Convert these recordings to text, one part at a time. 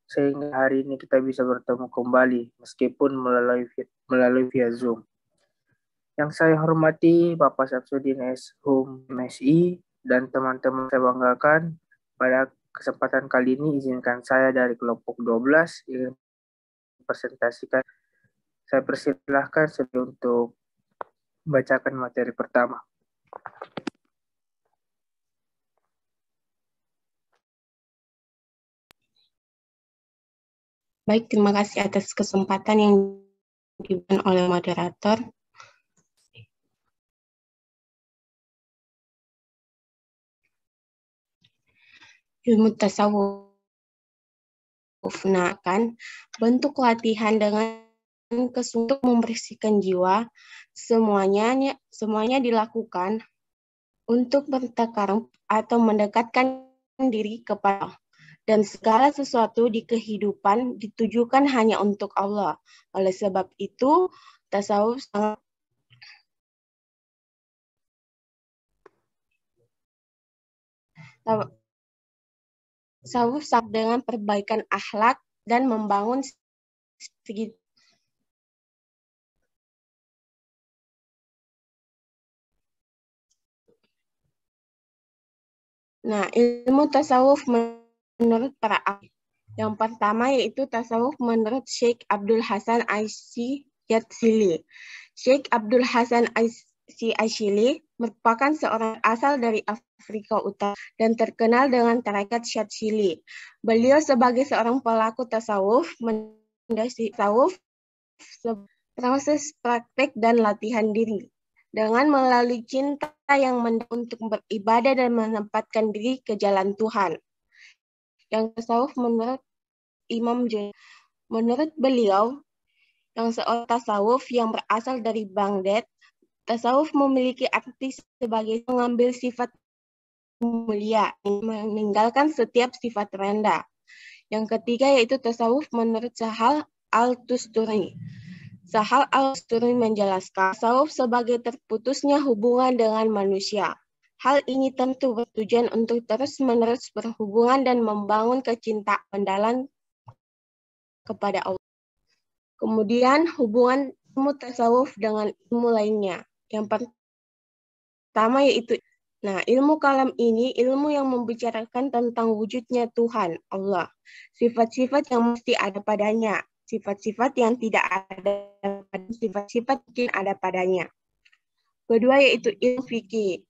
sehingga hari ini kita bisa bertemu kembali meskipun melalui via Zoom. Yang saya hormati Bapak Samsudin S.Hum MSI dan teman-teman saya banggakan, pada kesempatan kali ini izinkan saya dari kelompok 12 ingin presentasikan. Saya persilahkan untuk membacakan materi pertama. Baik, terima kasih atas kesempatan yang diberikan oleh moderator. Ilmu tasawuf. Nah, kan bentuk latihan dengan untuk membersihkan jiwa, semuanya dilakukan untuk bertakarub atau mendekatkan diri kepada Allah. Dan segala sesuatu di kehidupan ditujukan hanya untuk Allah. Oleh sebab itu, tasawuf sangat dengan perbaikan akhlak dan membangun segi. Nah, ilmu tasawuf menurut para ahli. Yang pertama yaitu tasawuf menurut Syekh Abdul Hasan Asy'ari. Syekh Abdul Hasan Asy'ari merupakan seorang asal dari Afrika Utara dan terkenal dengan tarekat Syadzili. Beliau sebagai seorang pelaku tasawuf mendasari tasawuf proses praktek dan latihan diri dengan melalui cinta yang untuk beribadah dan menempatkan diri ke jalan Tuhan. Yang tasawuf menurut Imam Junaid. Menurut beliau, yang seorang tasawuf yang berasal dari Baghdad, tasawuf memiliki arti sebagai mengambil sifat mulia, meninggalkan setiap sifat rendah. Yang ketiga yaitu tasawuf menurut Sahal Al-Tusturi. Sahal Al-Tusturi menjelaskan tasawuf sebagai terputusnya hubungan dengan manusia. Hal ini tentu bertujuan untuk terus-menerus berhubungan dan membangun kecintaan mendalam kepada Allah. Kemudian hubungan ilmu tasawuf dengan ilmu lainnya. Yang pertama yaitu, ilmu kalam ini ilmu yang membicarakan tentang wujudnya Tuhan, Allah. Sifat-sifat yang mesti ada padanya, sifat-sifat yang tidak ada, sifat-sifat yang ada padanya. Kedua yaitu ilmu fikih.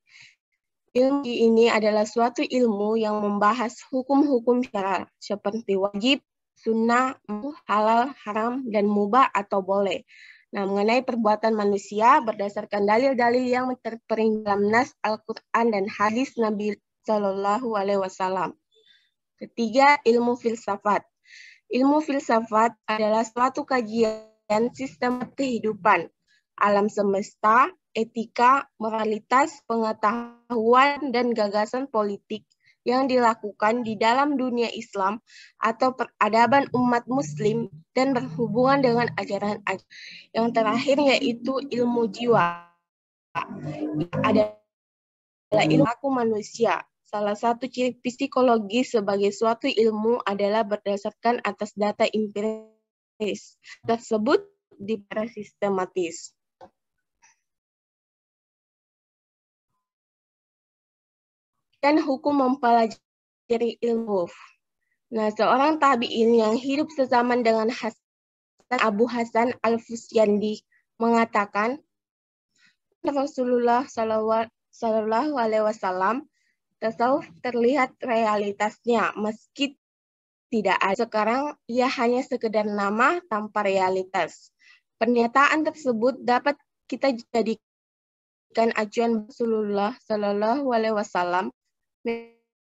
Ilmu ini adalah suatu ilmu yang membahas hukum-hukum syara seperti wajib, sunnah, halal, haram, dan mubah atau boleh. Nah, mengenai perbuatan manusia berdasarkan dalil-dalil yang terpering dalam nas Al-Quran dan hadis Nabi Shallallahu Alaihi Wasallam. Ketiga, ilmu filsafat. Ilmu filsafat adalah suatu kajian sistem kehidupan, alam semesta, etika, moralitas, pengetahuan, dan gagasan politik yang dilakukan di dalam dunia Islam atau peradaban umat muslim dan berhubungan dengan ajaran. Yang terakhir yaitu ilmu jiwa. Adalah ilmu aku manusia. Salah satu ciri psikologi sebagai suatu ilmu adalah berdasarkan atas data empiris tersebut di para sistematis. Dan hukum mempelajari ilmu. Nah, seorang tabi'in yang hidup sezaman dengan Abu Hasan Al-Fusyandi mengatakan, Rasulullah Sallallahu Alaihi Wasallam, tasawuf terlihat realitasnya meski tidak ada. Sekarang ia hanya sekedar nama tanpa realitas. Pernyataan tersebut dapat kita jadikan acuan Rasulullah Sallallahu Alaihi Wasallam.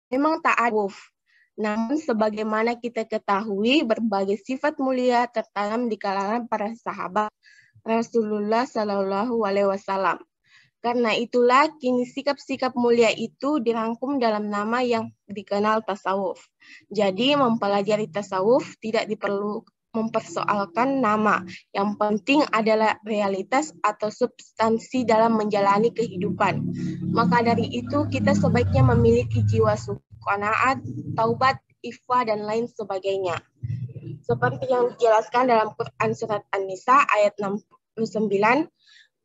Memang tak ada, namun sebagaimana kita ketahui berbagai sifat mulia tertanam di kalangan para sahabat Rasulullah Shallallahu Alaihi Wasallam. Karena itulah kini sikap-sikap mulia itu dirangkum dalam nama yang dikenal tasawuf. Jadi mempelajari tasawuf tidak perlu mempersoalkan nama. Yang penting adalah realitas atau substansi dalam menjalani kehidupan. Maka dari itu kita sebaiknya memiliki jiwa suci, qanaat, taubat, iffah, dan lain sebagainya. seperti yang dijelaskan dalam Quran Surat An-Nisa ayat 69,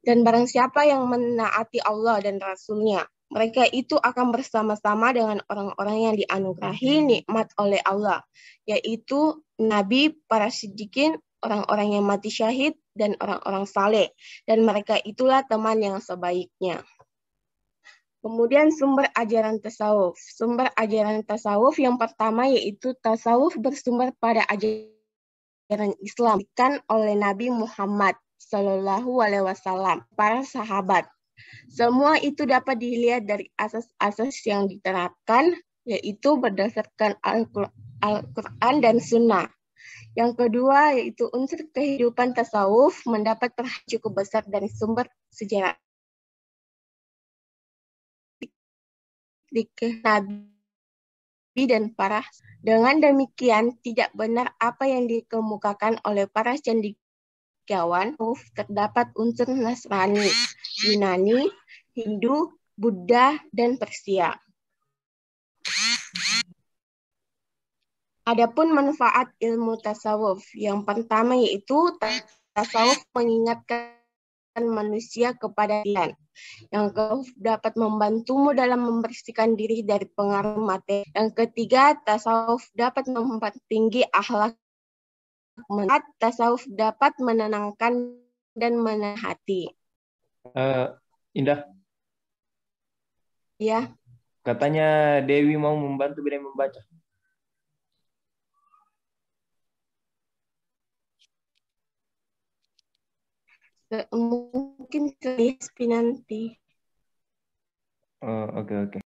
dan barang siapa yang menaati Allah dan Rasul-Nya, mereka itu akan bersama-sama dengan orang-orang yang dianugerahi nikmat oleh Allah, yaitu Nabi, para siddiqin, orang-orang yang mati syahid, dan orang-orang saleh. Dan mereka itulah teman yang sebaiknya. Kemudian sumber ajaran tasawuf. Sumber ajaran tasawuf yang pertama yaitu tasawuf bersumber pada ajaran Islam diberikan oleh Nabi Muhammad Shallallahu Alaihi Wasallam, para sahabat. Semua itu dapat dilihat dari asas-asas yang diterapkan, yaitu berdasarkan Al-Quran dan Sunnah. Yang kedua yaitu unsur kehidupan tasawuf mendapat perhatian cukup besar dari sumber sejarah Nabi dan para. Dengan demikian, tidak benar apa yang dikemukakan oleh para cendekiawan. Terdapat unsur Nasrani, Yunani, Hindu, Buddha, dan Persia. Adapun manfaat ilmu tasawuf, yang pertama yaitu tasawuf mengingatkan manusia kepada Tuhan. Yang kedua, dapat membantumu dalam membersihkan diri dari pengaruh materi. Yang ketiga, tasawuf dapat mempertinggi akhlak. Keempat, tasawuf dapat menenangkan dan menenangkan hati. Indah, Ya, katanya Dewi mau membantu Bida membaca. mungkin ke nanti. Oh, oke, oke.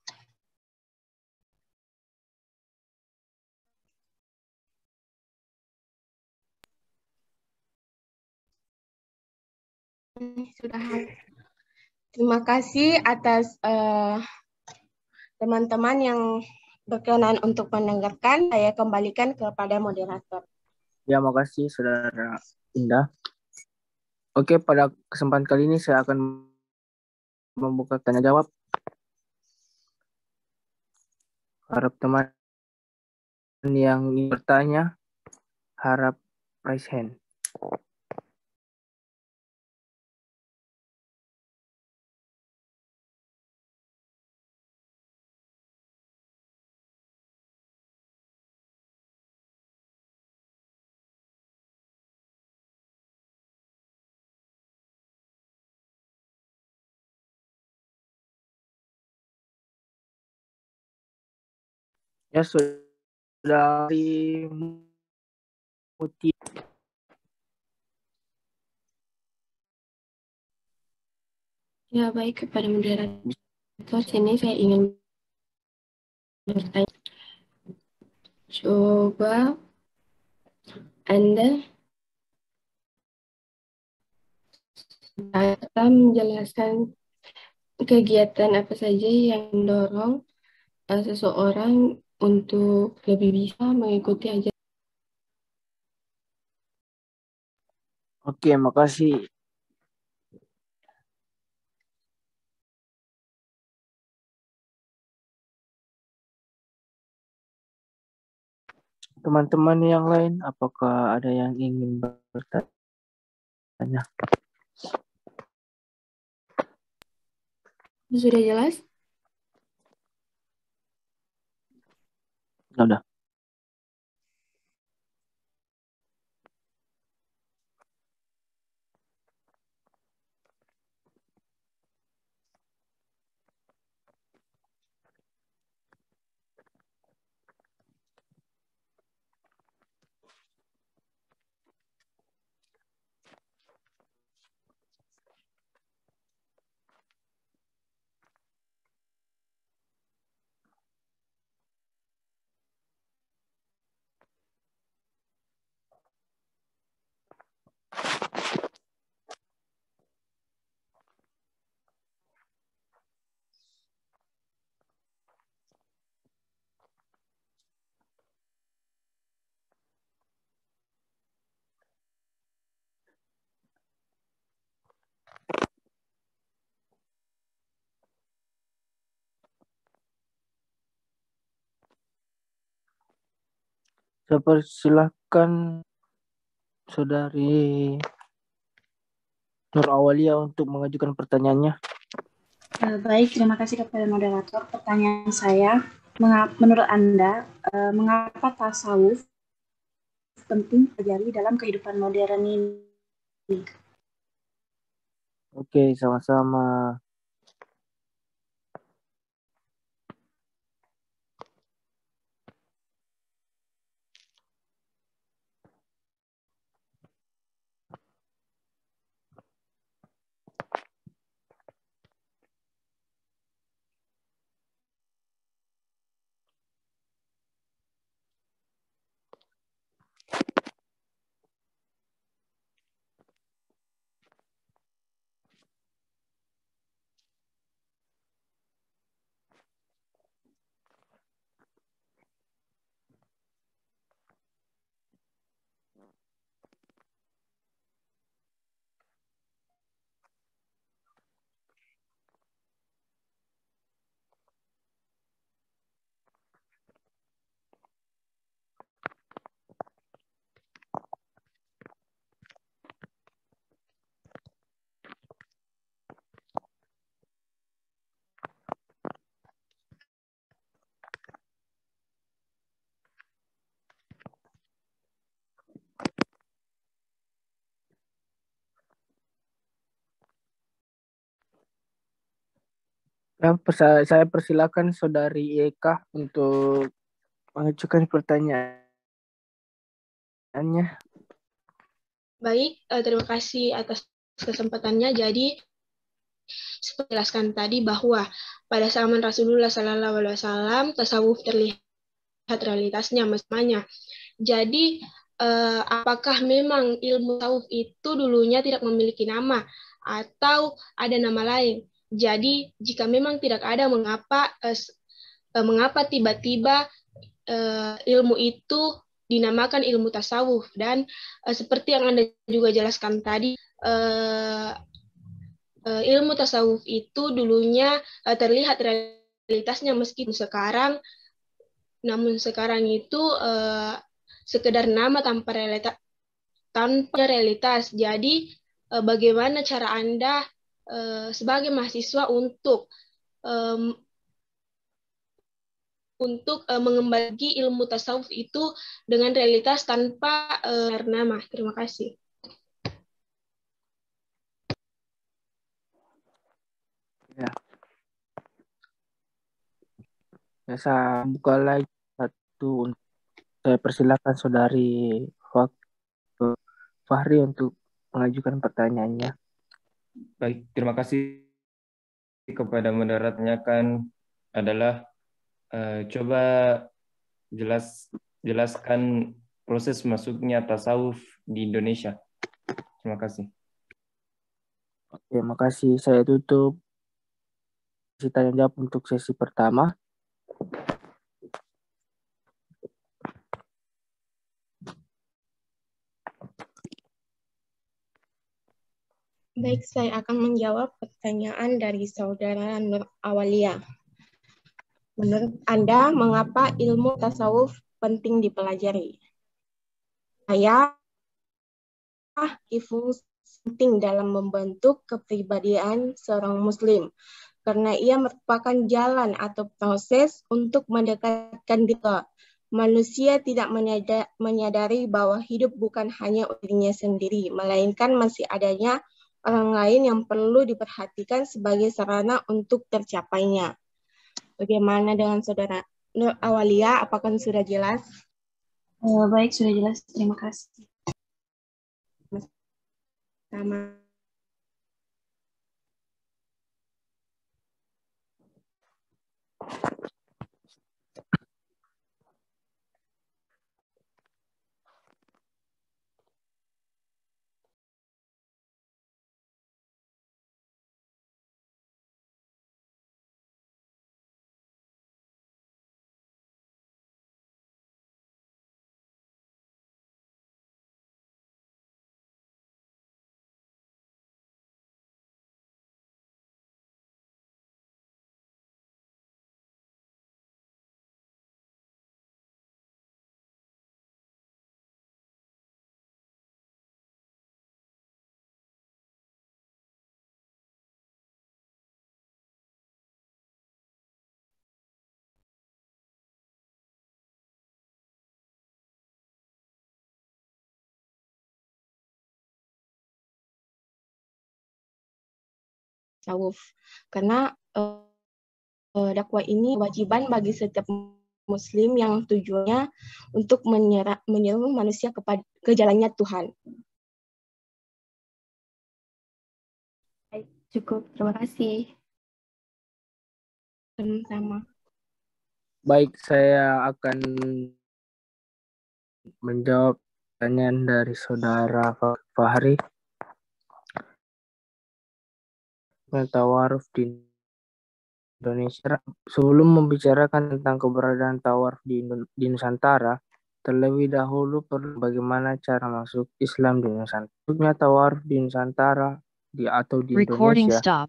Sudah. Terima kasih atas teman-teman yang berkenan untuk mendengarkan. Saya kembalikan kepada moderator. Ya, makasih Saudara Indah. Oke, pada kesempatan kali ini saya akan membuka tanya jawab. Harap teman yang ingin bertanya, harap raise hand. Ya, Saudari Muti. Ya, baik, kepada moderator, sini saya ingin bertanya. Coba Anda akan menjelaskan kegiatan apa saja yang mendorong seseorang untuk lebih bisa mengikuti ajaran. Oke, makasih. Teman-teman yang lain, apakah ada yang ingin bertanya? Sudah jelas? Sudah. Saya persilahkan Saudari Nur Awalia untuk mengajukan pertanyaannya. Baik, terima kasih kepada moderator. Pertanyaan saya, menurut Anda, mengapa tasawuf penting terjadi dalam kehidupan modern ini? Oke, sama-sama. Saya persilakan Saudari Eka untuk mengajukan pertanyaannya. Baik, terima kasih atas kesempatannya. Jadi, seperti jelaskan tadi bahwa pada zaman Rasulullah SAW, tasawuf terlihat realitasnya, masanya. Jadi, apakah memang ilmu tasawuf itu dulunya tidak memiliki nama atau ada nama lain? Jadi, jika memang tidak ada, mengapa tiba-tiba ilmu itu dinamakan ilmu tasawuf? Dan seperti yang Anda juga jelaskan tadi, ilmu tasawuf itu dulunya terlihat realitasnya namun sekarang itu sekedar nama tanpa realitas. Jadi bagaimana cara Anda sebagai mahasiswa untuk mengembalikan ilmu tasawuf itu dengan realitas tanpa nama? Terima kasih. Ya. Saya buka lagi satu. Saya persilakan Saudari Fahri untuk mengajukan pertanyaannya. Baik, terima kasih kepada moderatornya kan adalah coba jelaskan proses masuknya tasawuf di Indonesia. Terima kasih. Oke, makasih. Saya tutup sesi tanya jawab untuk sesi pertama. Baik, saya akan menjawab pertanyaan dari Saudara Nur Awalia. Menurut Anda, mengapa ilmu tasawuf penting dipelajari? Saya fungsi penting dalam membentuk kepribadian seorang Muslim, karena ia merupakan jalan atau proses untuk mendekatkan diri. Manusia tidak menyadari bahwa hidup bukan hanya dirinya sendiri, melainkan masih adanya orang lain yang perlu diperhatikan sebagai sarana untuk tercapainya. Bagaimana dengan Saudara Nur Awalia? Apakah sudah jelas? Baik, sudah jelas. Terima kasih. Sama. tasawuf. Karena dakwah ini kewajiban bagi setiap muslim yang tujuannya untuk menyeru manusia ke jalannya Tuhan. Baik, cukup. Terima kasih. Sama-sama. Baik, saya akan menjawab pertanyaan dari saudara Fahri. Tawaruf di Indonesia. Sebelum membicarakan tentang keberadaan tawaruf di Nusantara, terlebih dahulu perlu bagaimana cara masuk Islam di Nusantara. Masuknya tawaruf di Nusantara atau di Indonesia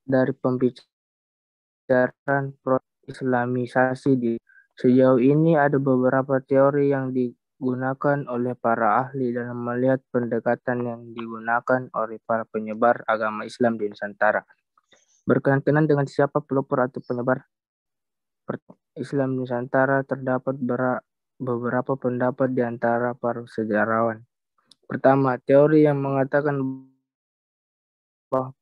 dari pembicaraan proses Islamisasi sejauh ini ada beberapa teori yang digunakan oleh para ahli dalam melihat pendekatan yang digunakan oleh para penyebar agama Islam di Nusantara. Berkenaan dengan siapa pelopor atau penyebar Islam Nusantara, terdapat beberapa pendapat di antara para sejarawan. Pertama, teori yang mengatakan bahwa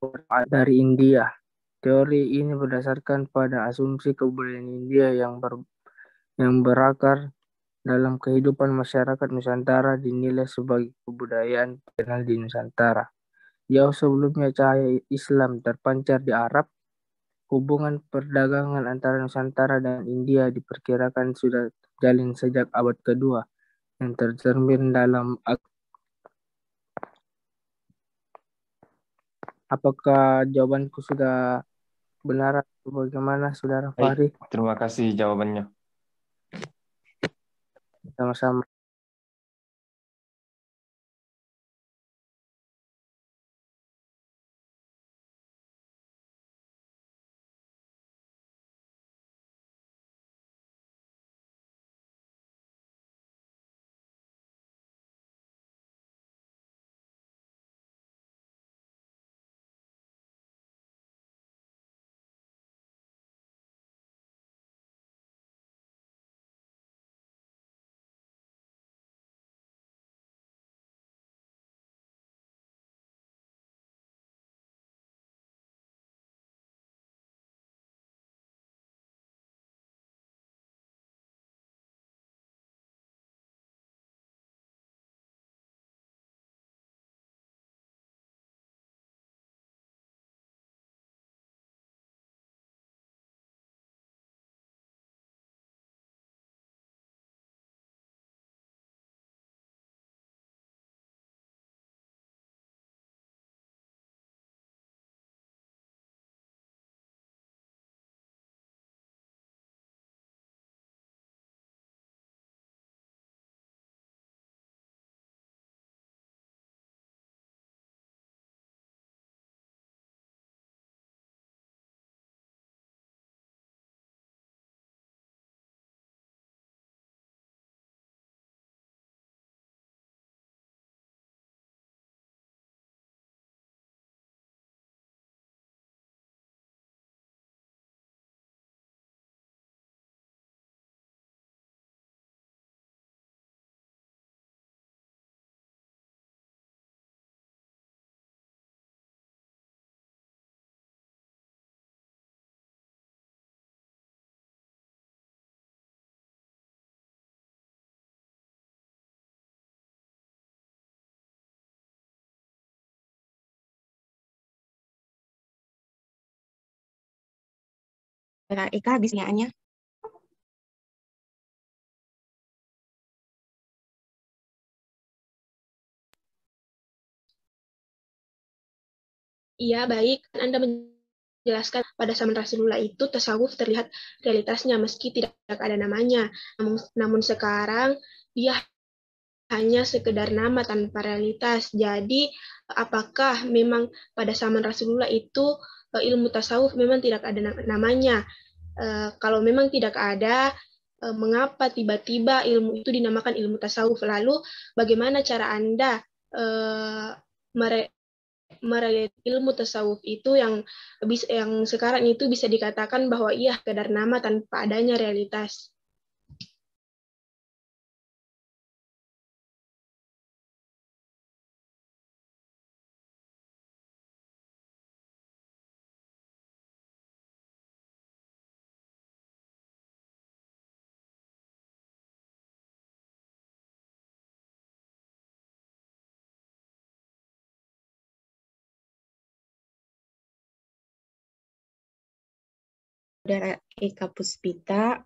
dari India. Teori ini berdasarkan pada asumsi kebudayaan India yang berakar dalam kehidupan masyarakat Nusantara dinilai sebagai kebudayaan terkenal di Nusantara. Jauh sebelumnya cahaya Islam terpancar di Arab, hubungan perdagangan antara Nusantara dan India diperkirakan sudah terjalin sejak abad kedua, yang tercermin dalam. Apakah jawabanku sudah benar atau bagaimana, Saudara Fahri? Baik, terima kasih jawabannya. Sama-sama. Eka habis pertanyaannya. Iya, baik. Anda menjelaskan pada zaman Rasulullah itu tasawuf terlihat realitasnya meski tidak ada namanya. Namun sekarang dia hanya sekedar nama tanpa realitas. Jadi, apakah memang pada zaman Rasulullah itu ilmu tasawuf memang tidak ada namanya? Kalau memang tidak ada, mengapa tiba-tiba ilmu itu dinamakan ilmu tasawuf? Lalu, bagaimana cara Anda merelate ilmu tasawuf itu yang sekarang itu bisa dikatakan bahwa ia sekedar nama tanpa adanya realitas? Saudara Eka Puspita,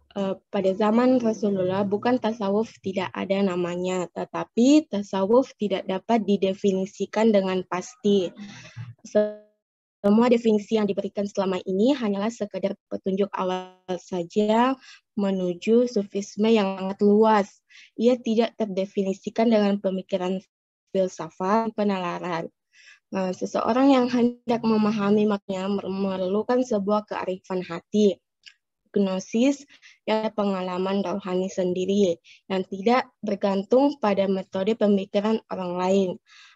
pada zaman Rasulullah bukan tasawuf tidak ada namanya, tetapi tasawuf tidak dapat didefinisikan dengan pasti. Semua definisi yang diberikan selama ini hanyalah sekedar petunjuk awal saja menuju sufisme yang sangat luas. Ia tidak terdefinisikan dengan pemikiran filsafat penalaran. Seseorang yang hendak memahami maknanya memerlukan sebuah kearifan hati, gnosis, dan pengalaman rohani sendiri yang tidak bergantung pada metode pemikiran orang lain.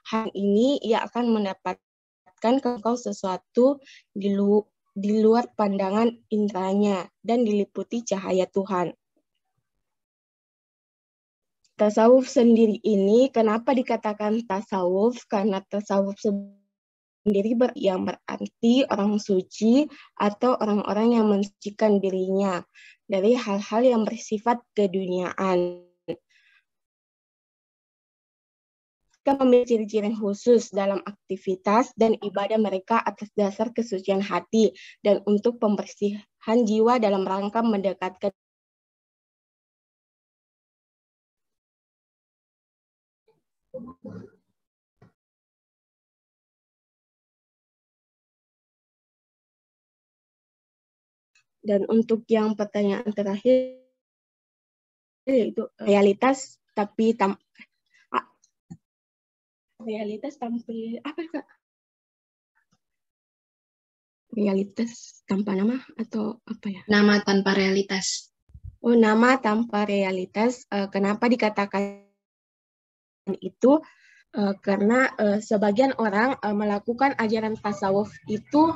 Hal ini ia akan mendapatkan engkau sesuatu di luar pandangan indranya dan diliputi cahaya Tuhan. Tasawuf sendiri ini kenapa dikatakan tasawuf? Karena tasawuf sendiri yang berarti orang suci atau orang-orang yang mensucikan dirinya dari hal-hal yang bersifat keduniaan. Mereka memiliki ciri-ciri khusus dalam aktivitas dan ibadah mereka atas dasar kesucian hati dan untuk pembersihan jiwa dalam rangka mendekatkan dan untuk yang pertanyaan terakhir yaitu realitas tampil apa Kak? Realitas tanpa nama atau apa ya? Nama tanpa realitas. Oh, nama tanpa realitas. Kenapa dikatakan itu? Karena sebagian orang melakukan ajaran tasawuf itu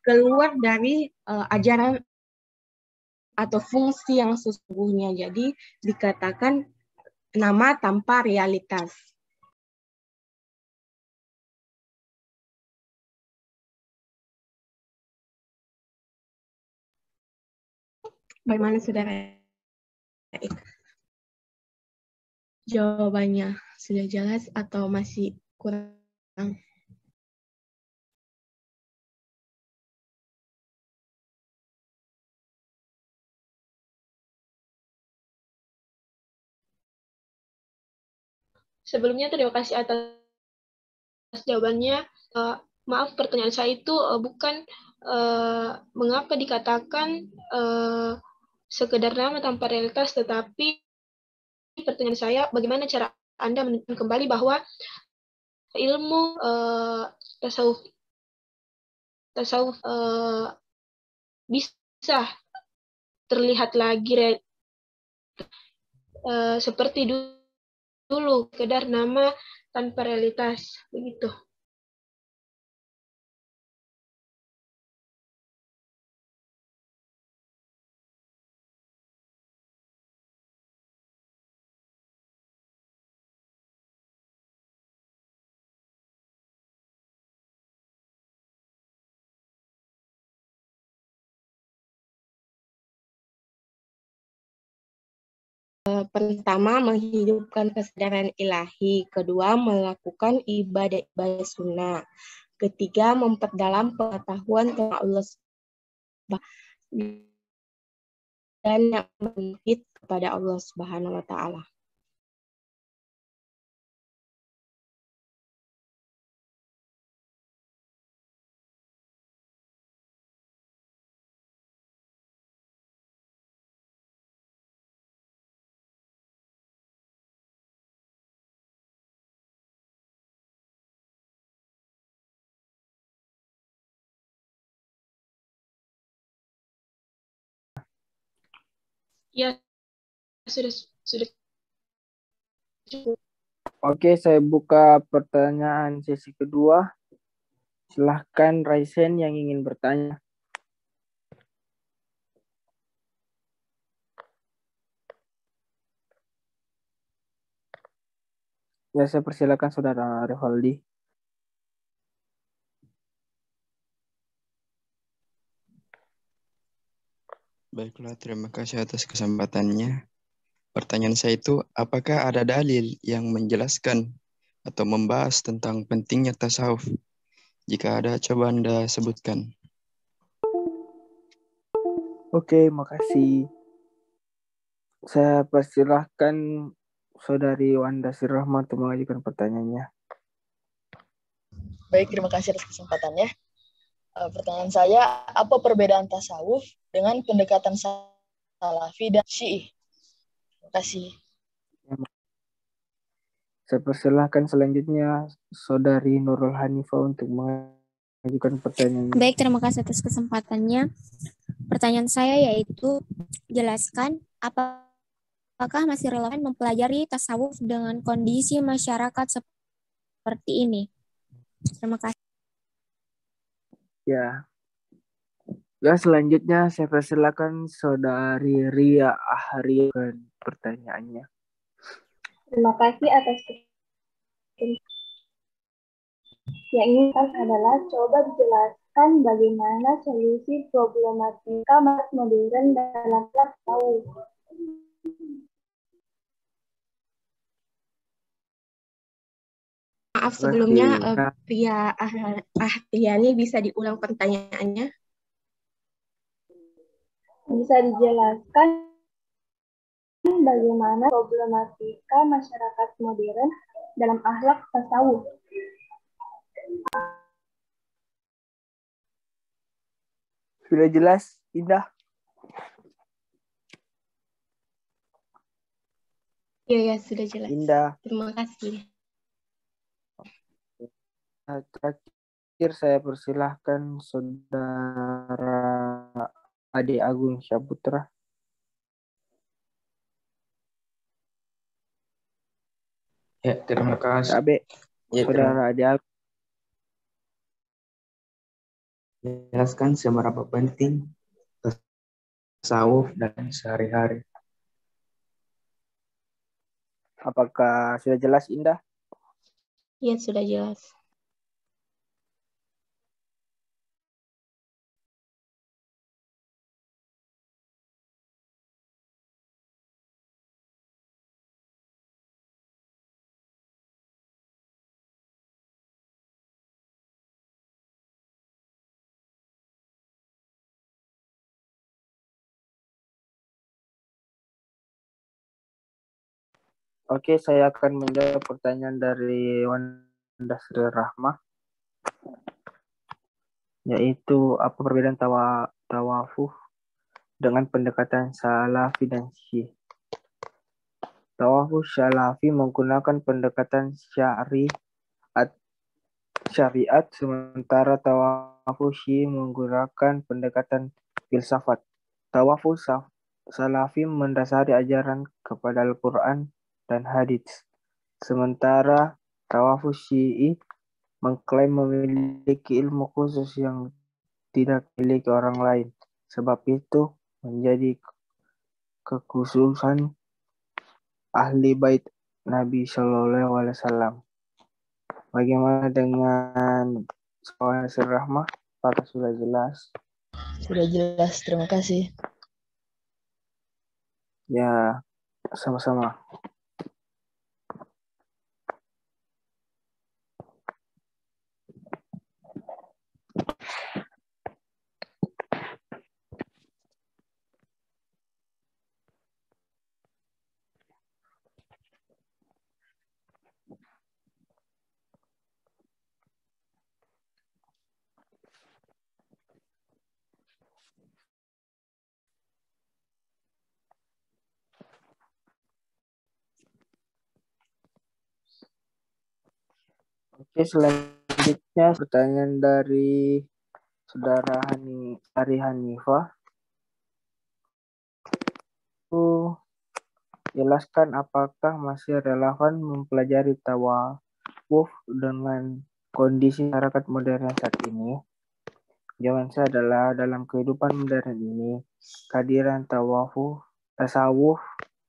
keluar dari ajaran atau fungsi yang sesungguhnya. Jadi dikatakan nama tanpa realitas. Bagaimana saudara? Jawabannya sudah jelas atau masih kurang? Sebelumnya terima kasih atas jawabannya. Maaf, pertanyaan saya itu bukan mengapa dikatakan sekedar nama tanpa realitas, tetapi pertanyaan saya bagaimana cara Anda menunjukkan kembali bahwa ilmu tasawuf bisa terlihat lagi seperti dulu, sekedar nama tanpa realitas, begitu. Pertama, menghidupkan kesadaran ilahi. Kedua, melakukan ibadah-ibadah sunnah. Ketiga, memperdalam pengetahuan tentang Allah dan yang berhid kepada Allah Subhanahu wa Ta'ala. Ya, sudah cukup. Oke, saya buka pertanyaan sesi kedua. Silahkan Raisen yang ingin bertanya. Ya, saya persilakan Saudara Rivaldi. Baiklah, terima kasih atas kesempatannya. Pertanyaan saya itu, apakah ada dalil yang menjelaskan atau membahas tentang pentingnya tasawuf? Jika ada, coba Anda sebutkan. Oke, makasih. Saya persilahkan Saudari Wanda Sirrahma untuk mengajukan pertanyaannya. Baik, terima kasih atas kesempatannya. Pertanyaan saya, apa perbedaan tasawuf dengan pendekatan salafi dan syiih? Terima kasih. Saya persilahkan selanjutnya Saudari Nurul Hanifah untuk mengajukan pertanyaannya. Baik, terima kasih atas kesempatannya. Pertanyaan saya yaitu, jelaskan apakah masih relevan mempelajari tasawuf dengan kondisi masyarakat seperti ini? Terima kasih. Ya, selanjutnya saya persilakan Saudari Ria Ahri dengan pertanyaannya. Terima kasih atas yang ingin adalah coba dijelaskan bagaimana solusi problematika masyarakat modern dalam tasawuf. Maaf sebelumnya, Ria Ahriani bisa diulang pertanyaannya? Bisa dijelaskan bagaimana problematika masyarakat modern dalam akhlak tasawuf. Sudah jelas, Indah? Ya, sudah jelas. Indah. Terima kasih. Terakhir saya persilahkan Saudara Ade Agung Syaputra. Ya, terima kasih. Abe, ya, Saudara Ade Agung. Jelaskan seberapa penting tasawuf dan sehari-hari. Apakah sudah jelas, Indah? Ya, sudah jelas. Oke, saya akan menjawab pertanyaan dari Wanda Sri Rahmah, yaitu apa perbedaan tawafuf dengan pendekatan salafi dan syiih. Tawafuf salafi menggunakan pendekatan syariat, sementara tawafuf syiih menggunakan pendekatan filsafat. Tawafuf salafi mendasari ajaran kepada Al-Quran dan hadits, sementara tawafuf syiih mengklaim memiliki ilmu khusus yang tidak dimiliki orang lain. Sebab itu menjadi kekhususan ahli bait Nabi Shallallahu Alaihi Wasallam. Bagaimana dengan soal Rahmah? Apakah sudah jelas? Sudah jelas, terima kasih. Ya, sama-sama. Oke, selanjutnya pertanyaan dari Saudara Ari Hanifah. Jelaskan apakah masih relevan mempelajari tawafuf dengan kondisi masyarakat modern saat ini? Jawaban saya adalah dalam kehidupan modern ini, kehadiran tasawuf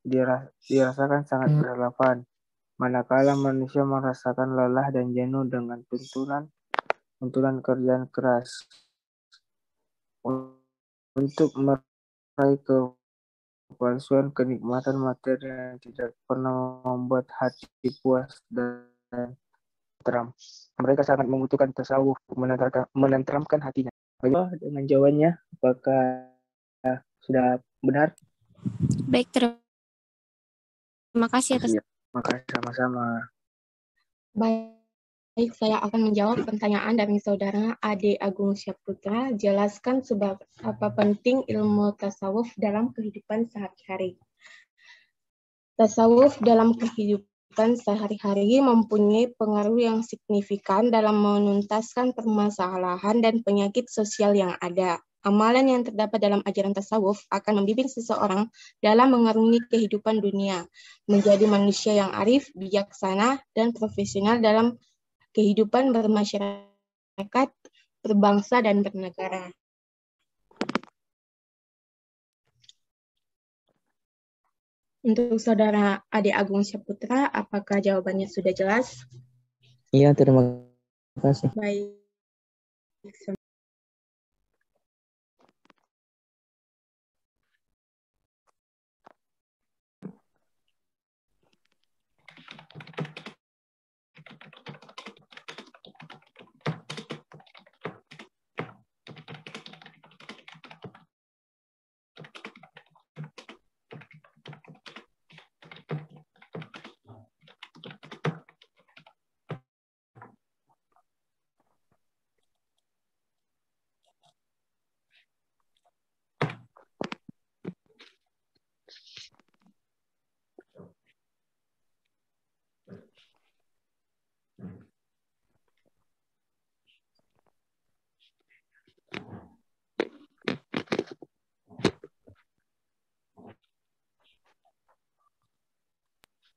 dirasakan sangat relevan. Manakala manusia merasakan lelah dan jenuh dengan tuntunan kerjaan keras untuk meraih kepalsuan kenikmatan materi yang tidak pernah membuat hati puas dan tenteram. Mereka sangat membutuhkan tasawuf menenteramkan hatinya. Bagaimana dengan jawabannya? Apakah Sudah benar? Baik, terima kasih atas. Siap. Makasih sama-sama. Baik, saya akan menjawab pertanyaan dari saudara Ade Agung Syaputra. Jelaskan seberapa penting ilmu tasawuf dalam kehidupan sehari-hari. Tasawuf dalam kehidupan sehari-hari mempunyai pengaruh yang signifikan dalam menuntaskan permasalahan dan penyakit sosial yang ada. Amalan yang terdapat dalam ajaran tasawuf akan membimbing seseorang dalam mengarungi kehidupan dunia, menjadi manusia yang arif, bijaksana, dan profesional dalam kehidupan bermasyarakat, berbangsa, dan bernegara. Untuk saudara Ade Agung Syaputra, apakah jawabannya sudah jelas? Iya, terima kasih. Baik.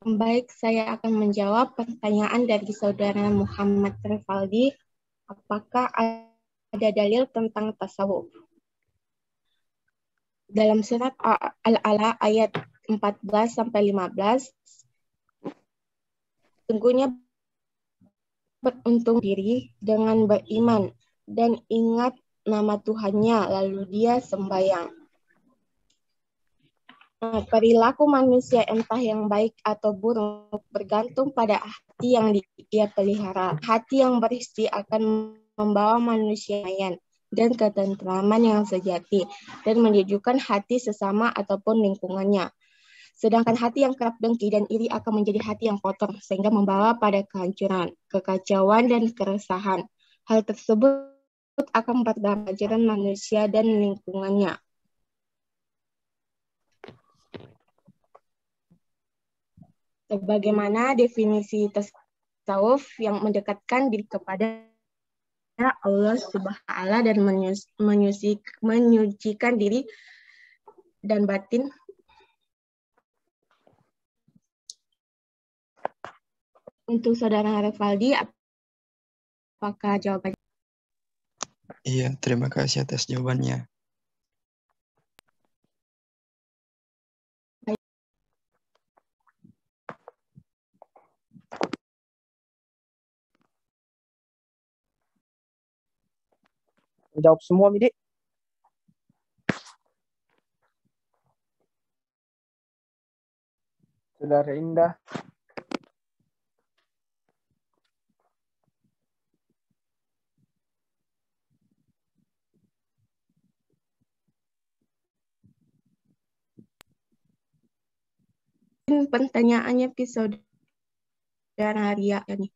Baik, saya akan menjawab pertanyaan dari saudara Muhammad Rivaldi. Apakah ada dalil tentang tasawuf? Dalam surat Al-Ala ayat 14-15, sungguhnya beruntung diri dengan beriman dan ingat nama Tuhannya, lalu dia sembahyang. Perilaku manusia entah yang baik atau buruk bergantung pada hati yang dia pelihara. Hati yang bersih akan membawa manusia dan ketentraman yang sejati dan menyejukkan hati sesama ataupun lingkungannya. Sedangkan hati yang kerap dengki dan iri akan menjadi hati yang kotor sehingga membawa pada kehancuran, kekacauan, dan keresahan. Hal tersebut akan memperdalam ajaran manusia dan lingkungannya. Bagaimana definisi tasawuf yang mendekatkan diri kepada Allah Subhanahu wa Ta'ala dan menyucikan diri dan batin. Untuk saudara Rivaldi, apakah jawabannya? Iya, terima kasih atas jawabannya. Jawab semua, Midi. Saudara Indah. Pertanyaannya ke saudara Ria nih.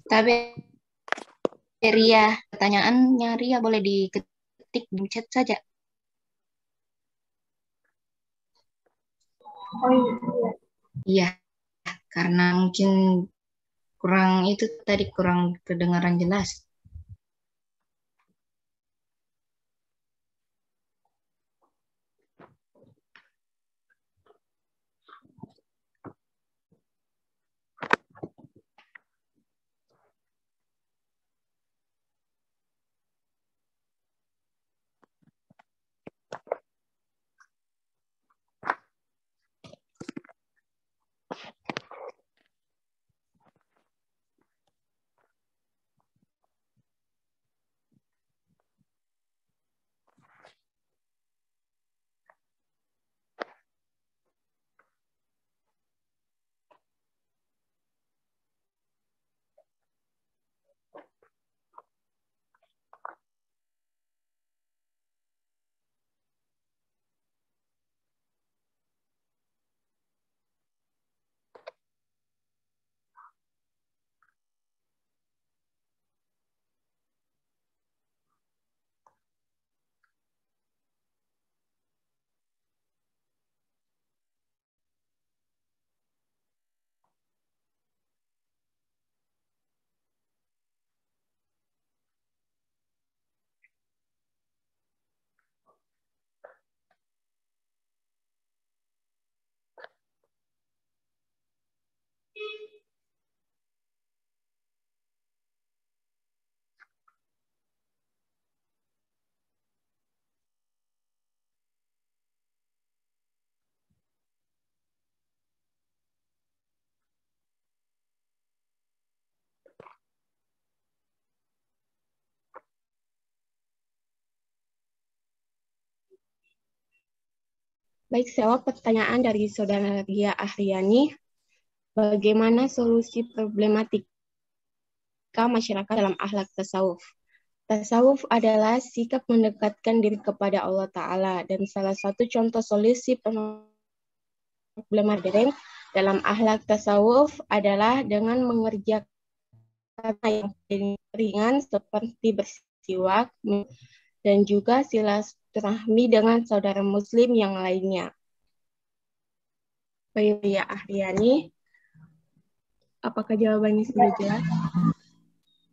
Tapi Ria, pertanyaannya Ria boleh diketik ketik di chat saja. Oh iya. Iya, karena mungkin kurang kedengaran jelas. Baik, jawab pertanyaan dari Saudara Ria Ahriani. Bagaimana solusi problematika masyarakat dalam akhlak tasawuf? Tasawuf adalah sikap mendekatkan diri kepada Allah Ta'ala, dan salah satu contoh solusi problematika dalam akhlak tasawuf adalah dengan mengerjakan yang ringan seperti bersiwak dan juga silaturahmi dengan saudara muslim yang lainnya. Baik, ya Ahriani, apakah jawabannya sudah jelas?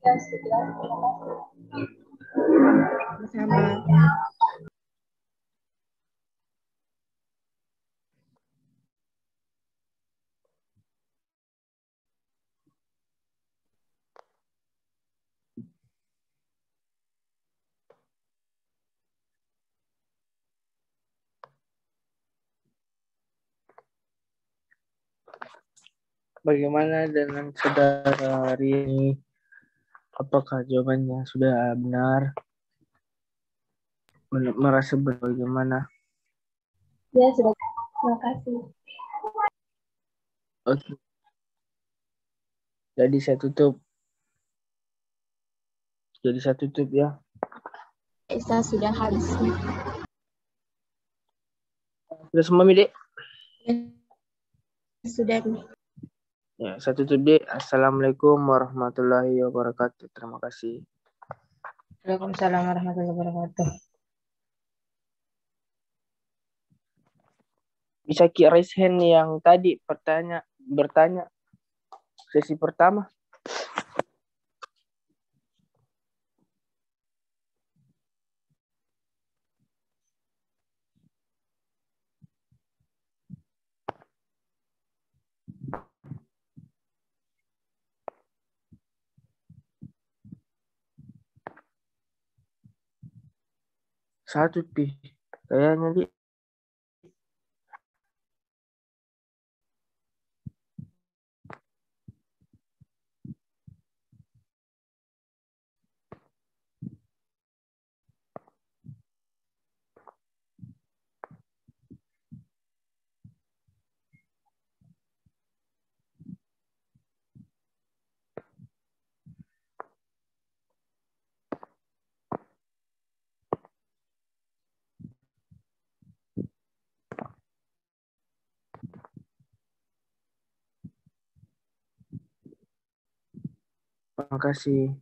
Ya, sudah. Sama. Bagaimana dengan Saudara Rini? Apakah jawabannya sudah benar? Merasa bagaimana? Ya, sudah. Terima kasih. Oke. Jadi saya tutup ya. Esa sudah habis. Sudah semua, Mi, Dek? Sudah. Ya, saya tutup, Dek. Assalamualaikum warahmatullahi wabarakatuh. Terima kasih. Waalaikumsalam warahmatullahi wabarakatuh. Bisa raise hand yang tadi bertanya sesi pertama. Satu, Pi. Kayaknya, Di. Terima kasih.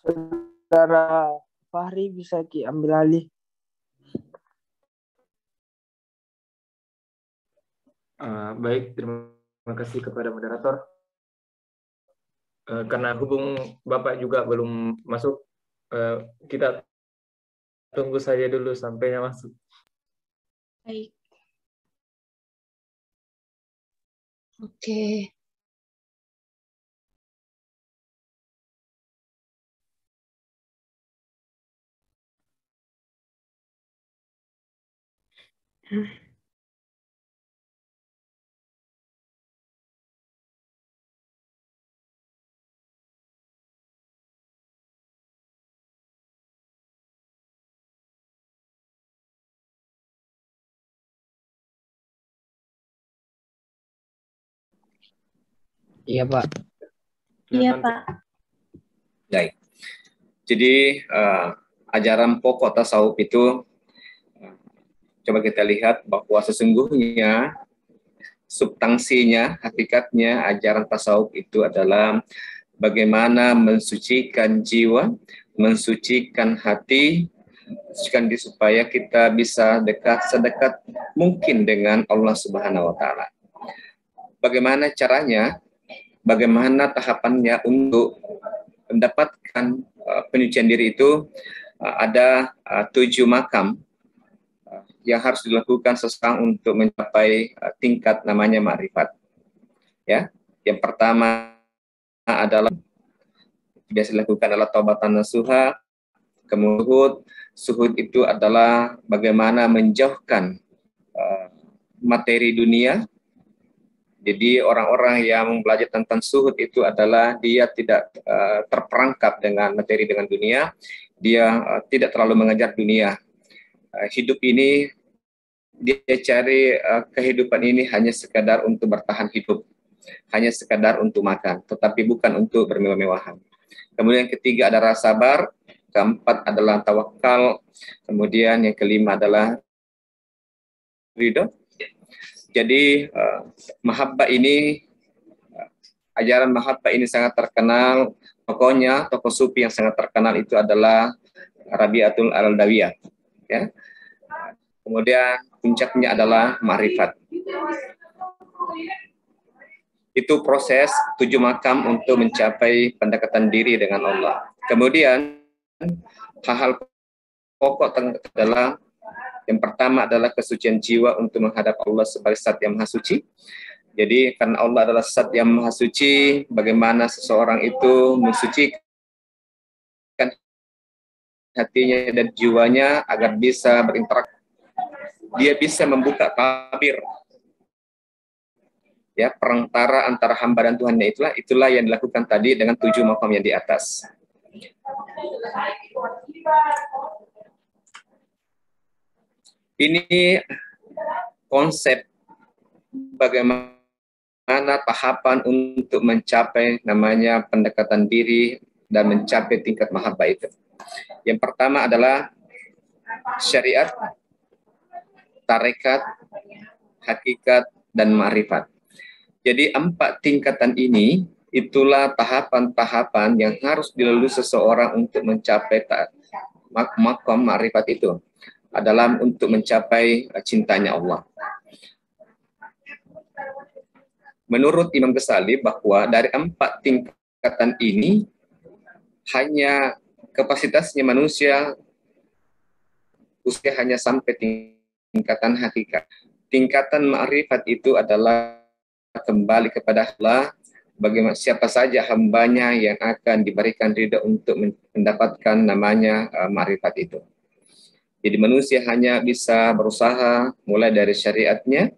Saudara Fahri bisa ambil alih. Baik, terima kasih kepada moderator. Karena hubung Bapak juga belum masuk, kita tunggu saja dulu sampainya masuk. Baik. Oke. Iya, Pak. Iya, Pak. Baik. Jadi ajaran pokok tasawuf itu coba kita lihat bahwa sesungguhnya substansinya, hakikatnya ajaran tasawuf itu adalah bagaimana mensucikan jiwa, mensucikan hati, mensucikan diri supaya kita bisa sedekat mungkin dengan Allah Subhanahu wa taala. Bagaimana caranya? Bagaimana tahapannya untuk mendapatkan penyucian diri itu? Ada 7 makam yang harus dilakukan seseorang untuk mencapai tingkat namanya ma'rifat. Ya, yang pertama adalah biasa dilakukan adalah taubatan nasuha. Kemudian suhud itu adalah bagaimana menjauhkan materi dunia. Jadi orang-orang yang belajar tentang suhud itu adalah dia tidak terperangkap dengan materi, dengan dunia. Dia tidak terlalu mengejar dunia. Hidup ini, dia cari kehidupan ini hanya sekadar untuk bertahan hidup. Hanya sekadar untuk makan, tetapi bukan untuk bermewah-mewahan. Kemudian yang ketiga adalah sabar. Keempat adalah tawakal. Kemudian yang kelima adalah ridho. Jadi mahabbah ini, ajaran mahabbah ini sangat terkenal. Tokohnya, tokoh sufi yang sangat terkenal itu adalah Rabi'atul Al-Adawiyah. Ya. Kemudian puncaknya adalah ma'rifat. Itu proses 7 makam untuk mencapai pendekatan diri dengan Allah. Kemudian hal-hal pokok adalah yang pertama adalah kesucian jiwa untuk menghadap Allah sebagai Zat yang Maha Suci. Jadi karena Allah adalah Zat yang Maha Suci, bagaimana seseorang itu mensucikan hatinya dan jiwanya agar bisa berinteraksi. Dia bisa membuka tabir, ya, perantara antara hamba dan Tuhannya, itulah yang dilakukan tadi dengan 7 makam yang di atas. Ini konsep bagaimana tahapan untuk mencapai namanya pendekatan diri dan mencapai tingkat mahabbah itu. Yang pertama adalah syariat, tarekat, hakikat, dan ma'rifat. Jadi 4 tingkatan ini itulah tahapan-tahapan yang harus dilalui seseorang untuk mencapai makom ma'rifat itu, adalah untuk mencapai cintanya Allah. Menurut Imam Ghazali bahwa dari 4 tingkatan ini hanya kapasitasnya manusia usia hanya sampai tingkatan hakikat. Tingkatan ma'rifat itu adalah kembali kepada Allah, bagaimana siapa saja hambanya yang akan diberikan ridha untuk mendapatkan namanya ma'rifat itu. Jadi manusia hanya bisa berusaha mulai dari syariatnya,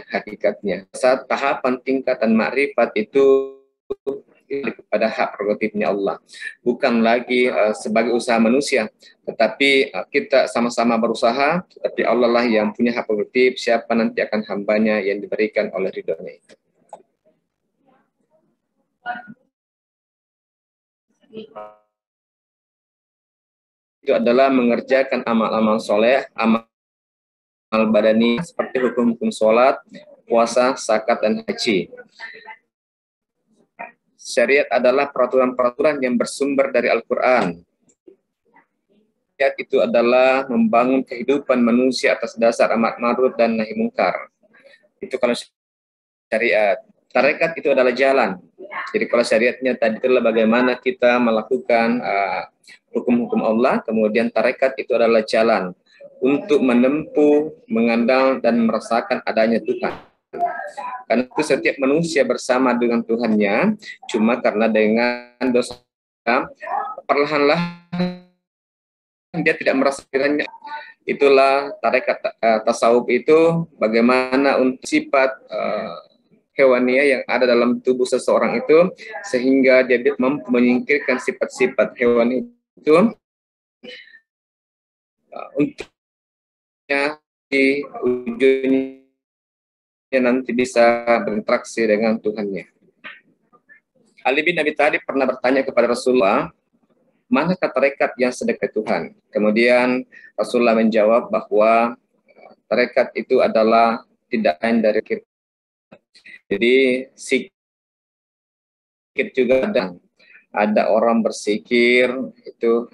hakikatnya. Saat tahapan tingkatan ma'rifat itu kepada hak prerogatifnya Allah, bukan lagi sebagai usaha manusia, tetapi kita sama-sama berusaha, tapi Allah lah yang punya hak prerogatif siapa nanti akan hambanya yang diberikan oleh ridhonya itu. Itu adalah mengerjakan amal-amal soleh, amal badani seperti hukum-hukum sholat, puasa, zakat, dan haji. Syariat adalah peraturan-peraturan yang bersumber dari Al-Quran. Syariat itu adalah membangun kehidupan manusia atas dasar amar ma'ruf dan nahi mungkar. Itu kalau syariat. Tarekat itu adalah jalan. Jadi kalau syariatnya tadi itulah bagaimana kita melakukan hukum-hukum Allah, kemudian tarekat itu adalah jalan untuk menempuh, mengenal dan merasakan adanya Tuhan. Karena itu setiap manusia bersama dengan Tuhannya, cuma karena dengan dosa perlahan-lahan dia tidak merasakannya. Itulah tarekat tasawuf itu bagaimana untuk sifat hewaniah yang ada dalam tubuh seseorang itu sehingga dia mampu menyingkirkan sifat-sifat hewani itu untuknya di ujungnya nanti bisa berinteraksi dengan Tuhannya. Ali bin Abi Thalib pernah bertanya kepada Rasulullah, manakah tarekat yang sedekat Tuhan? Kemudian Rasulullah menjawab bahwa tarekat itu adalah tidak lain dari zikir. Jadi zikir juga ada orang bersikir itu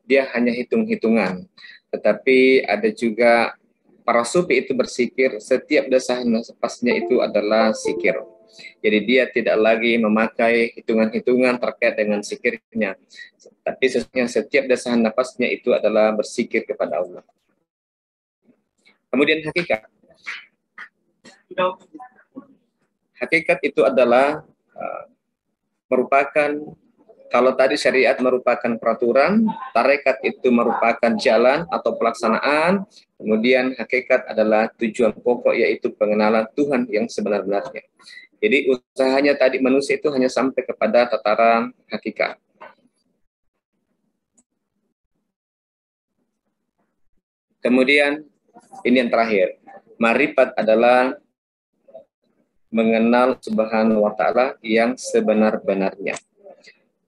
dia hanya hitung-hitungan, tetapi ada juga para sufi itu bersikir setiap desah-nafasnya itu adalah zikir. Jadi dia tidak lagi memakai hitungan-hitungan terkait dengan zikirnya, tapi sesungguhnya setiap desah nafasnya itu adalah berzikir kepada Allah. Kemudian hakikat. Hakikat itu adalah merupakan, kalau tadi syariat merupakan peraturan, tarekat itu merupakan jalan atau pelaksanaan, kemudian hakikat adalah tujuan pokok yaitu pengenalan Tuhan yang sebenar-benarnya. Jadi usahanya tadi manusia itu hanya sampai kepada tataran hakikat. Kemudian ini yang terakhir, ma'rifat adalah mengenal Subhanahu wa Ta'ala yang sebenar-benarnya.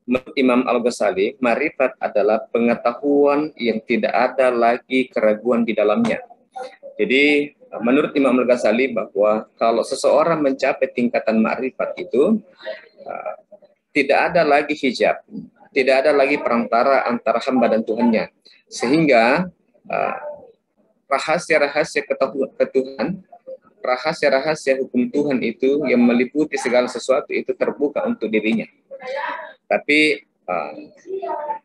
Menurut Imam Al-Ghazali, ma'rifat adalah pengetahuan yang tidak ada lagi keraguan di dalamnya. Jadi menurut Imam Al-Ghazali bahwa kalau seseorang mencapai tingkatan ma'rifat itu tidak ada lagi hijab, tidak ada lagi perantara antara hamba dan Tuhannya, sehingga rahasia-rahasia ketuhanan, rahasia-rahasia hukum Tuhan itu yang meliputi segala sesuatu itu terbuka untuk dirinya. Tapi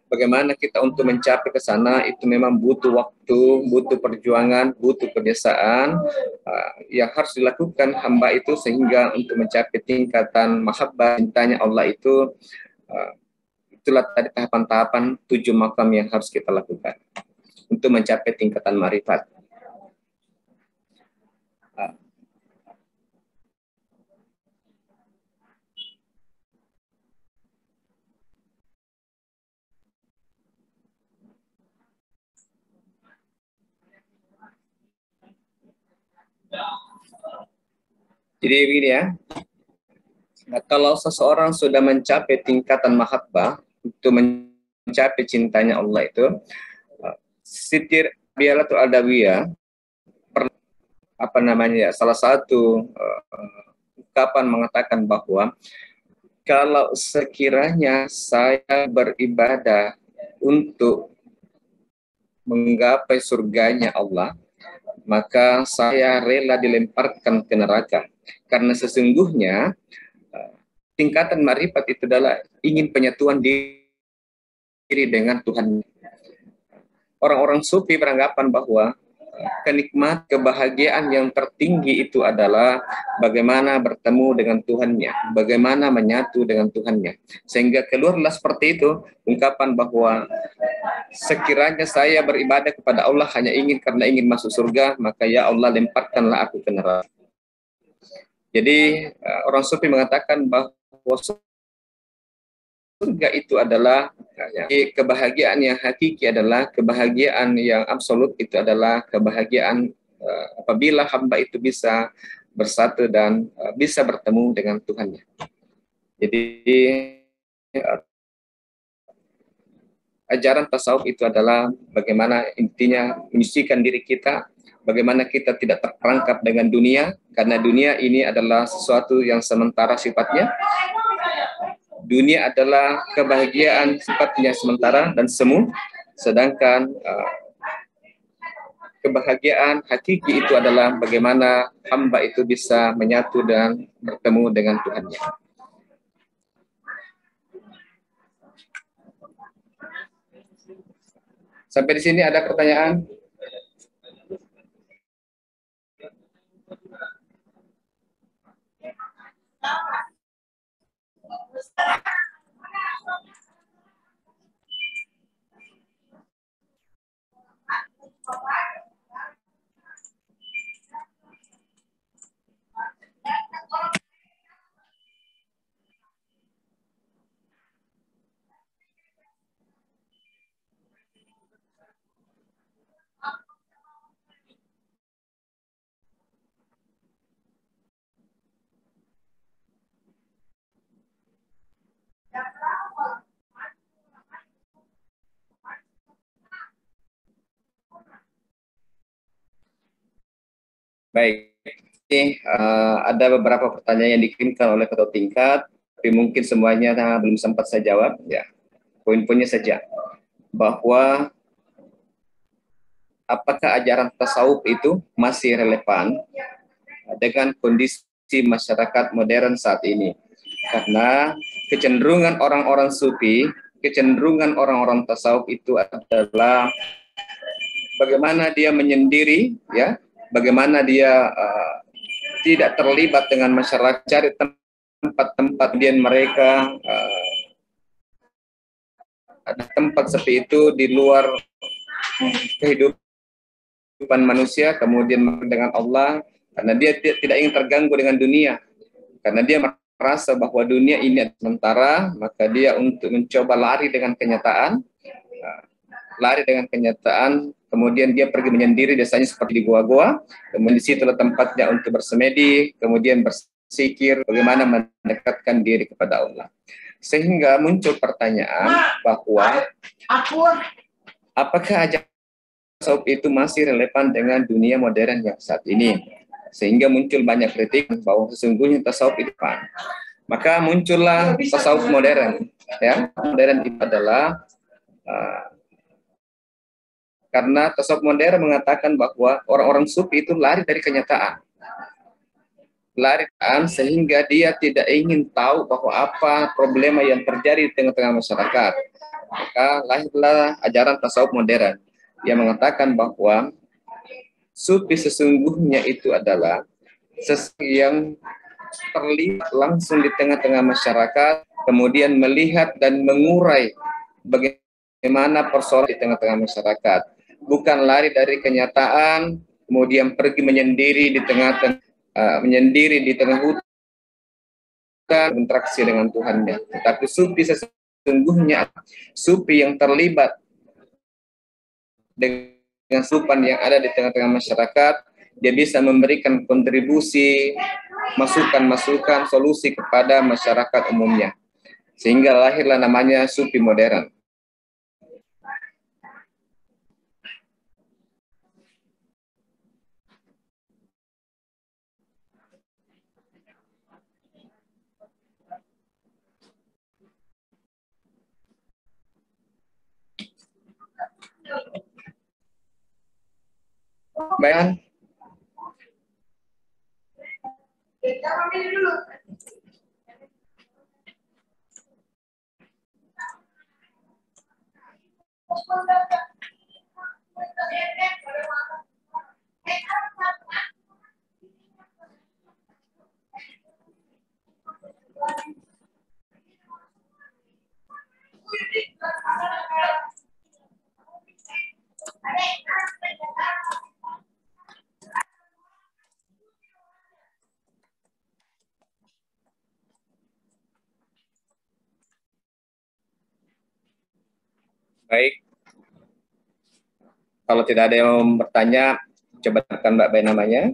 bagaimana kita untuk mencapai ke sana itu memang butuh waktu, butuh perjuangan, butuh kebiasaan yang harus dilakukan hamba itu sehingga untuk mencapai tingkatan mahabbah, cintanya Allah itu itulah tadi tahapan-tahapan 7 makam yang harus kita lakukan untuk mencapai tingkatan ma'rifat. Jadi begini ya, nah, kalau seseorang sudah mencapai tingkatan mahabbah, untuk mencapai cintanya Allah itu, Siti Rabi'atul Adawiyah, salah satu ungkapan mengatakan bahwa kalau sekiranya saya beribadah untuk menggapai surganya Allah, maka saya rela dilemparkan ke neraka. Karena sesungguhnya tingkatan ma'rifat itu adalah ingin penyatuan diri dengan Tuhan. Orang-orang sufi beranggapan bahwa kenikmatan, kebahagiaan yang tertinggi itu adalah bagaimana bertemu dengan Tuhannya, bagaimana menyatu dengan Tuhannya. Sehingga keluarlah seperti itu ungkapan bahwa sekiranya saya beribadah kepada Allah hanya karena ingin masuk surga, maka ya Allah lemparkanlah aku ke neraka. Jadi orang sufi mengatakan bahwa surga itu adalah kebahagiaan yang hakiki, adalah kebahagiaan yang absolut, itu adalah kebahagiaan apabila hamba itu bisa bersatu dan bisa bertemu dengan Tuhannya. Jadi ajaran tasawuf itu adalah bagaimana intinya menyucikan diri kita, bagaimana kita tidak terperangkap dengan dunia, karena dunia ini adalah sesuatu yang sementara sifatnya. Dunia adalah kebahagiaan sifatnya sementara dan semu, sedangkan kebahagiaan hakiki itu adalah bagaimana hamba itu bisa menyatu dan bertemu dengan Tuhannya. Sampai di sini ada pertanyaan? Baik, ini ada beberapa pertanyaan yang dikirimkan oleh ketua tingkat, tapi mungkin semuanya belum sempat saya jawab. Ya, poin-poinnya saja bahwa apakah ajaran tasawuf itu masih relevan dengan kondisi masyarakat modern saat ini? Karena kecenderungan orang-orang sufi, kecenderungan orang-orang tasawuf itu adalah bagaimana dia menyendiri, ya, bagaimana dia tidak terlibat dengan masyarakat, cari tempat-tempat dia mereka ada tempat seperti itu di luar kehidupan manusia, kemudian dengan Allah, karena dia tidak ingin terganggu dengan dunia, karena dia merasa bahwa dunia ini sementara, maka dia untuk mencoba lari dengan kenyataan, kemudian dia pergi menyendiri, biasanya seperti di gua-gua, kemudian di situlah tempatnya untuk bersemedi, kemudian bersikir, bagaimana mendekatkan diri kepada Allah. Sehingga muncul pertanyaan bahwa apakah ajaran tasawuf itu masih relevan dengan dunia modern yang saat ini? Sehingga muncul banyak kritik bahwa sesungguhnya tasawuf itu apa. Maka muncullah tasawuf modern. Ya, modern itu adalah karena tasawuf modern mengatakan bahwa orang-orang sufi itu lari dari kenyataan. Sehingga dia tidak ingin tahu bahwa apa problema yang terjadi di tengah-tengah masyarakat. Maka lahirlah ajaran tasawuf modern yang mengatakan bahwa sufi sesungguhnya itu adalah sesuatu yang terlibat langsung di tengah-tengah masyarakat, kemudian melihat dan mengurai bagaimana persoalan di tengah-tengah masyarakat. Bukan lari dari kenyataan, kemudian pergi menyendiri di tengah-tengah hutan, berinteraksi dengan Tuhannya. Tetapi sufi sesungguhnya sufi yang terlibat dengan supan yang ada di tengah-tengah masyarakat, dia bisa memberikan kontribusi, masukan-masukan, solusi kepada masyarakat umumnya. Sehingga lahirlah namanya sufi modern. Bayan. Baik. Kalau tidak ada yang bertanya, coba tekan Mbak Bay namanya.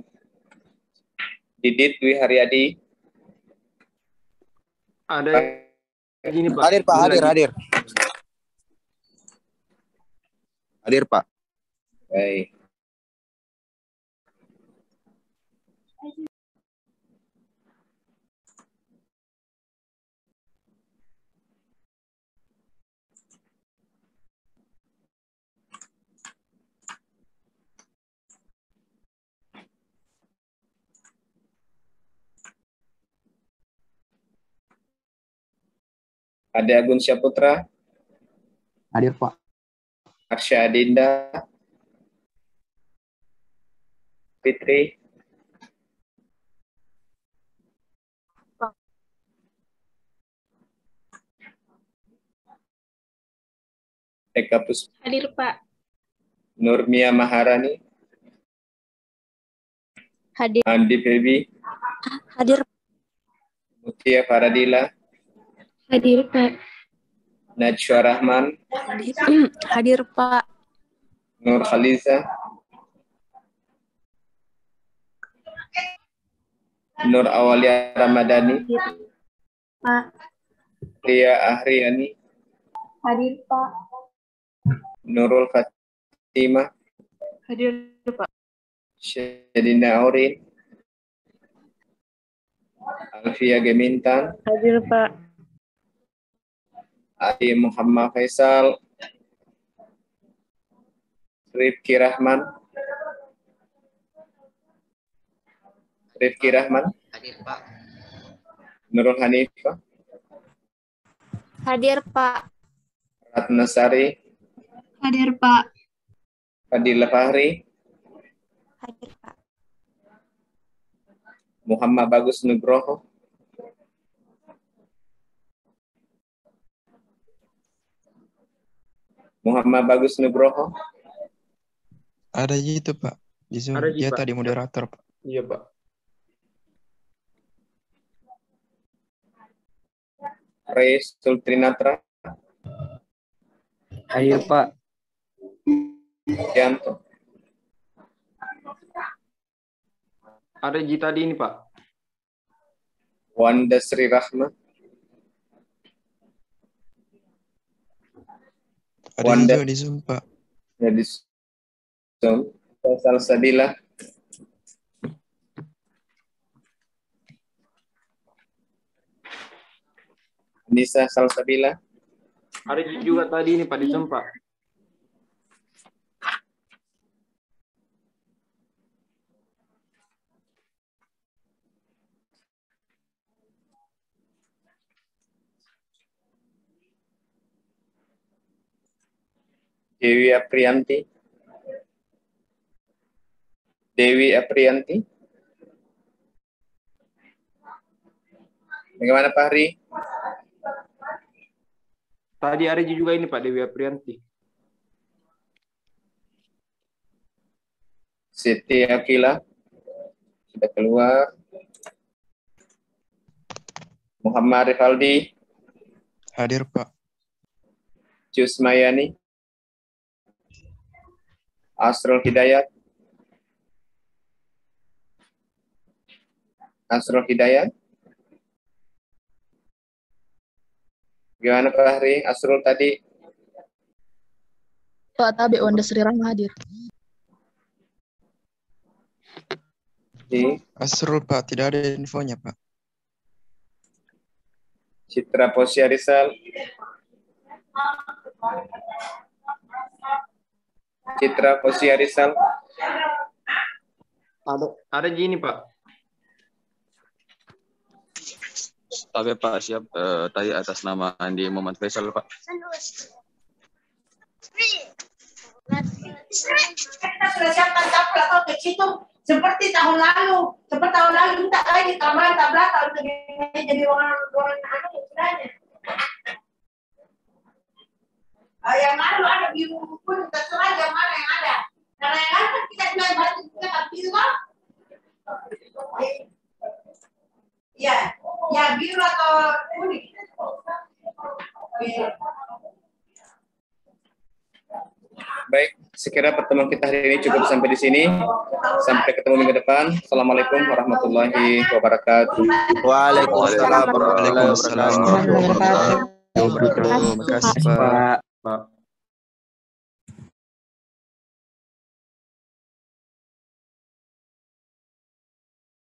Didit Dwi Haryadi. Ada gini Pak. Hadir Pak, hadir. Hadir Pak. Baik. Ade Agun Syaputra. Hadir, Pak. Arsya Adinda. Fitri. Eka Puspa. Hadir, Pak. Nurmia Maharani. Hadir. Andi Febi. Hadir. Mutia Faradila. Hadir, Pak. Najwa Rahman. Hadir, Pak. Nur Khaliza. Nur Awalia Ramadhani. Pak. Lia Ahriani. Hadir, Pak. Nurul Fatimah. Hadir, Pak. Syedina Aurin. Alfia Gemintan. Hadir, Pak. Adi Muhammad Faisal. Rifki Rahman. Rifki Rahman. Hadir, Pak. Nurul Hanifah. Hadir, Pak. Ratna Sari. Hadir, Pak. Fadila Fahri. Hadir, Pak. Muhammad Bagus Nugroho. Muhammad Bagus Nugroho. Ada itu, Pak. Di Zoom. Ada, Dia Pak. tadi moderator, Pak. Iya, Pak. Ray Sultrinatra. Hadir, Pak. Yanto. Ada Ji tadi ini, Pak. Wanda Sri Rahma. Ada Wanda. juga di Zoom, Pak. Ya, di Zoom. Salsabila. Nisa Salsabila. Ada juga tadi ini, Pak, di Zoom, Pak. Dewi Aprianti. Dewi Aprianti. Bagaimana Pak Hari? Tadi ada juga ini, Pak, Dewi Aprianti. Siti Akila. Sudah keluar. Muhammad Rifaldi. Hadir, Pak. Jus Mayani. Asrul Hidayat. Asrul Hidayat. Gimana Pak Hari? Asrul tadi. Pak Tabe Wanda Sri Rahma hadir. Asrul, Pak. Tidak ada infonya, Pak. Citra Posya Rizal. Citra Posya Rizal. Ada gini, Pak. Tapi Pak, siap tadi atas nama Andi Muhammad Faisal, Pak. Kita sudah siapkan tabel atau ke situ seperti tahun lalu. Seperti tahun lalu minta lagi tambahan tabel untuk jadi ruangan anu istilahnya. Yang lalu ada biru pun terserah yang mana yang ada. Karena yang lalu kita jual batu kita biru kan? Iya, ya biru atau kuning. Baik, sekira pertemuan kita hari ini cukup sampai di sini. Sampai ketemu minggu depan. Assalamualaikum warahmatullahi wabarakatuh. Waalaikumsalam warahmatullahi wabarakatuh. Terima kasih, Pak.